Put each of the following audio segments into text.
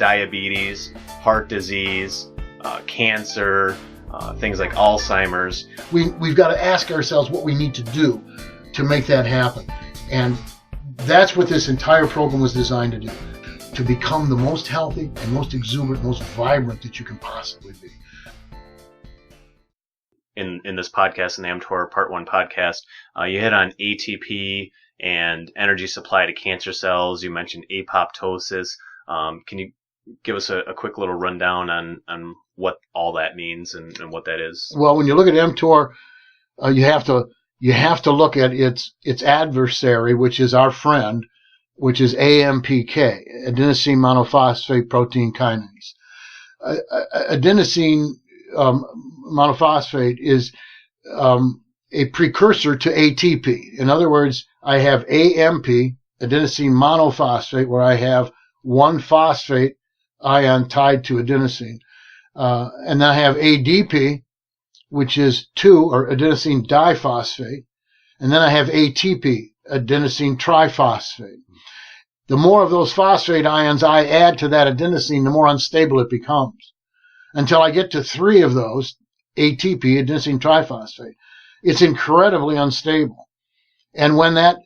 diabetes, heart disease, cancer, things like Alzheimer's. We've got to ask ourselves what we need to do to make that happen. And that's what this entire program was designed to do, to become the most healthy and most exuberant, most vibrant that you can possibly be. In this podcast, in the mTOR Part 1 podcast, you hit on ATP and energy supply to cancer cells. You mentioned apoptosis. Can you give us a quick little rundown on what all that means and what that is? Well, when you look at mTOR, you have to look at its adversary, which is our friend, which is AMPK, adenosine monophosphate protein kinase. Adenosine monophosphate is a precursor to ATP. In other words, I have AMP, adenosine monophosphate, where I have one phosphate ion tied to adenosine. And then I have ADP, which is two, or adenosine diphosphate. And then I have ATP, adenosine triphosphate. The more of those phosphate ions I add to that adenosine, the more unstable it becomes. Until I get to three of those, ATP, adenosine triphosphate, it's incredibly unstable. And when that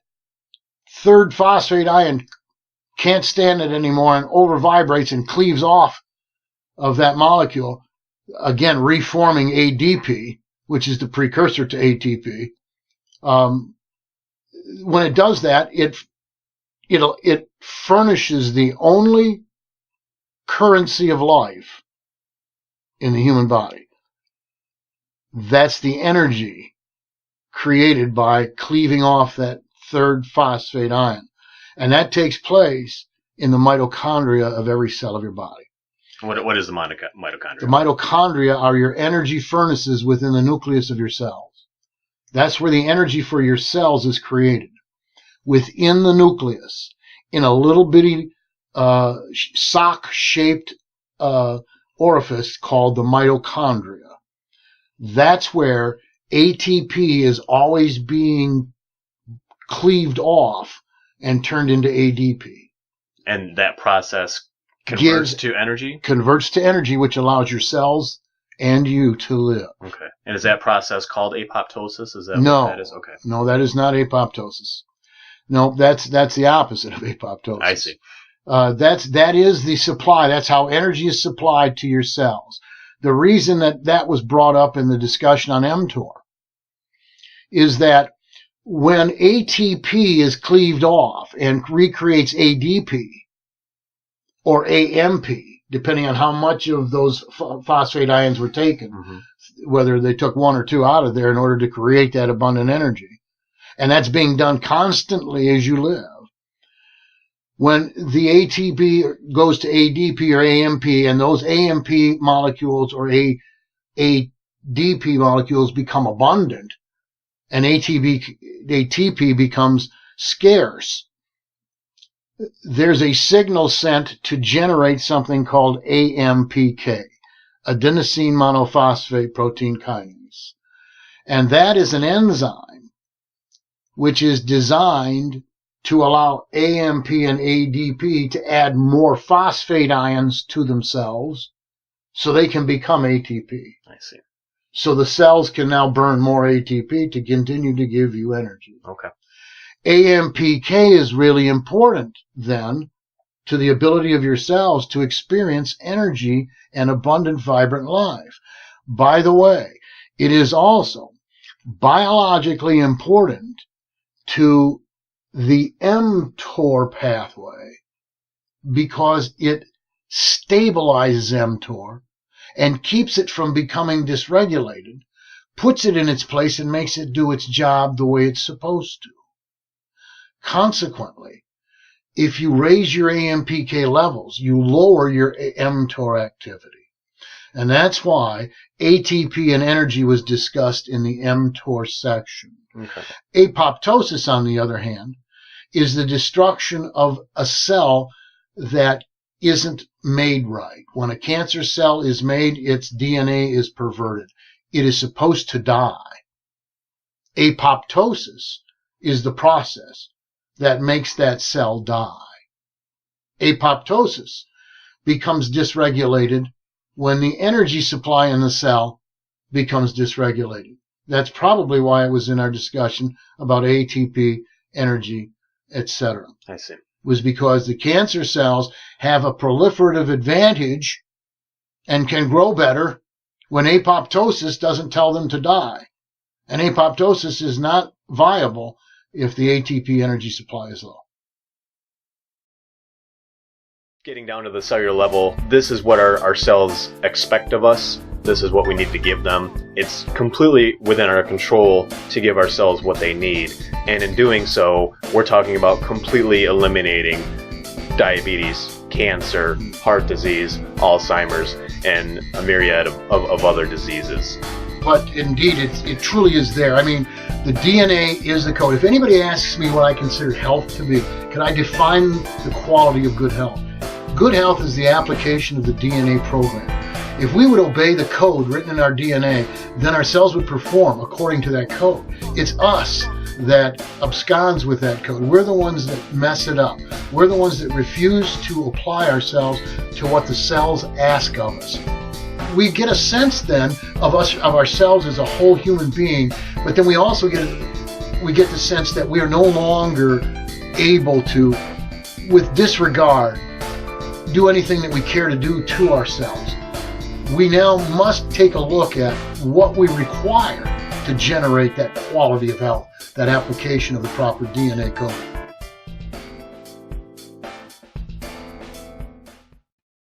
third phosphate ion can't stand it anymore and overvibrates and cleaves off of that molecule, again, reforming ADP, which is the precursor to ATP, when it does that, it furnishes the only currency of life in the human body. That's the energy created by cleaving off that third phosphate ion. And that takes place in the mitochondria of every cell of your body. What is the mitochondria? The mitochondria are your energy furnaces within the nucleus of your cells. That's where the energy for your cells is created. Within the nucleus, in a little bitty sock-shaped orifice called the mitochondria. That's where ATP is always being cleaved off and turned into ADP. And that process converts to energy? Converts to energy, which allows your cells and you to live. Okay. And is that process called apoptosis? Is that No, what that is? Okay. No, that is not apoptosis. No, that's the opposite of apoptosis. I see. That is the supply. That's how energy is supplied to your cells. The reason that was brought up in the discussion on mTOR is that when ATP is cleaved off and recreates ADP or AMP, depending on how much of those phosphate ions were taken, whether they took one or two out of there in order to create that abundant energy. And that's being done constantly as you live. When the ATP goes to ADP or AMP, and those AMP molecules or ADP molecules become abundant, and ATP becomes scarce, there's a signal sent to generate something called AMPK, adenosine monophosphate protein kinase. And that is an enzyme which is designed to allow AMP and ADP to add more phosphate ions to themselves so they can become ATP. I see. So the cells can now burn more ATP to continue to give you energy. Okay. AMPK is really important then to the ability of your cells to experience energy and abundant, vibrant life. By the way, it is also biologically important to the mTOR pathway because it stabilizes mTOR and keeps it from becoming dysregulated, puts it in its place and makes it do its job the way it's supposed to. Consequently, if you raise your AMPK levels, you lower your mTOR activity. And that's why ATP and energy was discussed in the mTOR section. Okay. Apoptosis, on the other hand, is the destruction of a cell that isn't made right. When a cancer cell is made, its DNA is perverted. It is supposed to die. Apoptosis is the process that makes that cell die. Apoptosis becomes dysregulated when the energy supply in the cell becomes dysregulated. That's probably why it was in our discussion about ATP, energy, etc. I see. Was because the cancer cells have a proliferative advantage and can grow better when apoptosis doesn't tell them to die. And apoptosis is not viable if the ATP energy supply is low. Getting down to the cellular level, this is what our cells expect of us. This is what we need to give them. It's completely within our control to give our cells what they need. And in doing so, we're talking about completely eliminating diabetes, cancer, heart disease, Alzheimer's, and a myriad of other diseases. But indeed, it truly is there. I mean, the DNA is the code. If anybody asks me what I consider health to be, can I define the quality of good health? Good health is the application of the DNA program. If we would obey the code written in our DNA, then our cells would perform according to that code. It's us that absconds with that code. We're the ones that mess it up. We're the ones that refuse to apply ourselves to what the cells ask of us. We get a sense then of ourselves as a whole human being, but then we also get the sense that we are no longer able to, with disregard, do anything that we care to do to ourselves. We now must take a look at what we require to generate that quality of health, that application of the proper DNA code.